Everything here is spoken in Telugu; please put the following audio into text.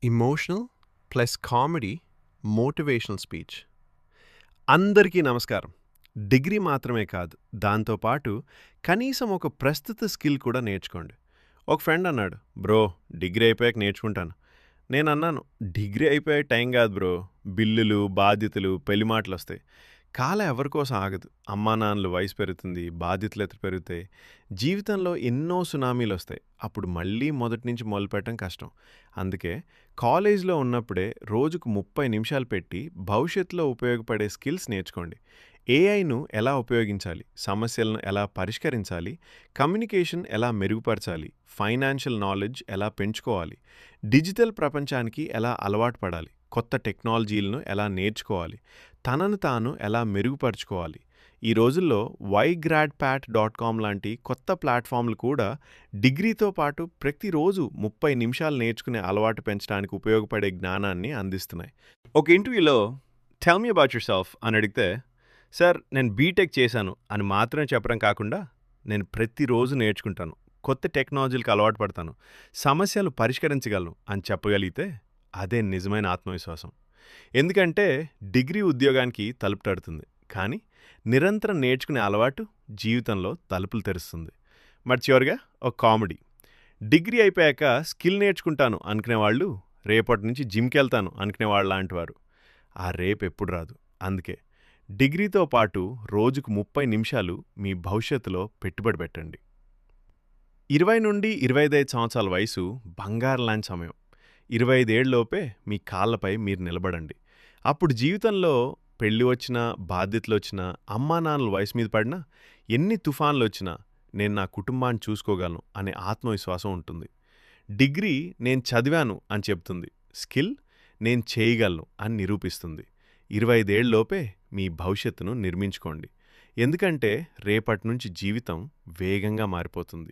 Emotional plus comedy motivational speech. అందరికీ నమస్కారం. డిగ్రీ మాత్రమే కాదు, దాంతోపాటు కనీసం ఒక ప్రస్తుత స్కిల్ కూడా నేర్చుకోండి. ఒక ఫ్రెండ్ అన్నాడు, బ్రో డిగ్రీ అయిపోయాక నేర్చుకుంటాను. నేనన్నాను, డిగ్రీ అయిపోయాక టైం కాదు బ్రో, బిల్లులు, బాధ్యతలు, పెళ్లి మాటలు వస్తాయి. కాలం ఎవరికోసం ఆగదు. అమ్మా నాన్నలు వయసు పెరుగుతుంది, బాధ్యతలు ఎత్తు పెరుగుతాయి, జీవితంలో ఎన్నో సునామీలు వస్తాయి. అప్పుడు మళ్ళీ మొదటి నుంచి మొదలుపెట్టడం కష్టం. అందుకే కాలేజ్లో ఉన్నప్పుడే రోజుకు 30 నిమిషాలు పెట్టి భవిష్యత్తులో ఉపయోగపడే స్కిల్స్ నేర్చుకోండి. ఏఐను ఎలా ఉపయోగించాలి, సమస్యలను ఎలా పరిష్కరించాలి, కమ్యూనికేషన్ ఎలా మెరుగుపరచాలి, ఫైనాన్షియల్ నాలెడ్జ్ ఎలా పెంచుకోవాలి, డిజిటల్ ప్రపంచానికి ఎలా అలవాటు పడాలి, కొత్త టెక్నాలజీలను ఎలా నేర్చుకోవాలి, తనను తాను ఎలా మెరుగుపరుచుకోవాలి. ఈ రోజుల్లో YGradPat.com లాంటి కొత్త ప్లాట్ఫామ్లు కూడా డిగ్రీతో పాటు ప్రతిరోజు 30 నిమిషాలు నేర్చుకునే అలవాటు పెంచడానికి ఉపయోగపడే జ్ఞానాన్ని అందిస్తున్నాయి. ఒక ఇంటర్వ్యూలో tell me about your self అని అడిగితే, సార్ నేను బీటెక్ చేశాను అని మాత్రమే చెప్పడం కాకుండా, నేను ప్రతిరోజు నేర్చుకుంటాను, కొత్త టెక్నాలజీలకు అలవాటు పడతాను, సమస్యలు పరిష్కరించగలను అని చెప్పగలిగితే అదే నిజమైన ఆత్మవిశ్వాసం. ఎందుకంటే డిగ్రీ ఉద్యోగానికి తలుపు తడుతుంది, కానీ నిరంతరం నేర్చుకునే అలవాటు జీవితంలో తలుపులు తెరుస్తుంది. మరి చివరిగా ఒక కామెడీ. డిగ్రీ అయిపోయాక స్కిల్ నేర్చుకుంటాను అనుకునే వాళ్ళు రేపటి నుంచి జిమ్కి వెళ్తాను అనుకునే వాళ్ళు లాంటి వారు. ఆ రేపు ఎప్పుడు రాదు. అందుకే డిగ్రీతో పాటు రోజుకు 30 నిమిషాలు మీ భవిష్యత్తులో పెట్టుబడి పెట్టండి. 20 నుండి 25 సంవత్సరాల వయసు బంగారం లాంటి సమయం. 25 ఏళ్లలోపే మీ కాళ్ళపై మీరు నిలబడండి. అప్పుడు జీవితంలో పెళ్ళి వచ్చినా, బాధ్యతలు వచ్చినా, అమ్మా నాన్నల వయసు మీద పడినా, ఎన్ని తుఫాన్లు వచ్చినా నేను నా కుటుంబాన్ని చూసుకోగలను అనే ఆత్మవిశ్వాసం ఉంటుంది. డిగ్రీ నేను చదివాను అని చెప్తుంది, స్కిల్ నేను చేయగలను అని నిరూపిస్తుంది. 25 ఏళ్లలోపే మీ భవిష్యత్తును నిర్మించుకోండి. ఎందుకంటే రేపటి నుంచి జీవితం వేగంగా మారిపోతుంది.